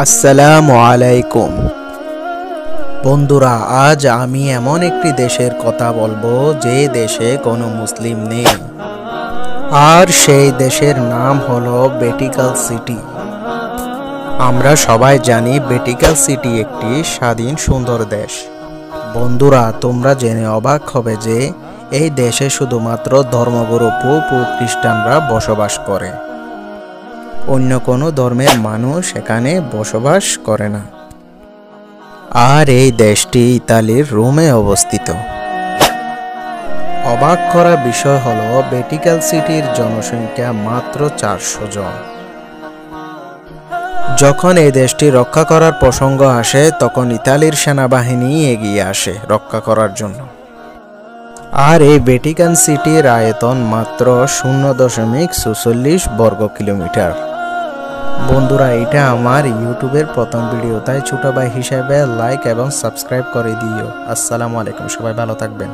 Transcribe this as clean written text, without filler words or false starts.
আসসালামু আলাইকুম বন্ধুরা, আজ আমি এমন একটি দেশের কথা বলবো যে দেশে কোনো মুসলিম নেই, আর সেই দেশের নাম হলো ভ্যাটিকান সিটি। আমরা সবাই জানি ভ্যাটিকান সিটি একটি স্বাধীন সুন্দর দেশ। বন্ধুরা, তোমরা জেনে অবাক হবে যে এই দেশে শুধুমাত্র ধর্মগুরু পোপ ও খ্রিস্টানরা বসবাস করে। অন্য কোনো ধর্মের মানুষ এখানে বসবাস করে না। আর এই দেশটি ইতালির রোমে অবস্থিত। অবাক করা বিষয় হলো ভ্যাটিকান সিটির জনসংখ্যা মাত্র 400 জন। যখন এই দেশটি রক্ষা করার প্রসঙ্গ আসে তখন ইতালির সেনাবাহিনী এগিয়ে আসে রক্ষা করার জন্য। আর এই ভ্যাটিকান সিটির আয়তন মাত্র 0.46 বর্গ কিলোমিটার। বন্ধুরা, এটা আমার ইউটিউবের প্রথম ভিডিও, তাই ছোট ভাই হিসেবে লাইক এবং সাবস্ক্রাইব করে দিও। আসসালামু আলাইকুম, সবাই ভালো থাকবেন।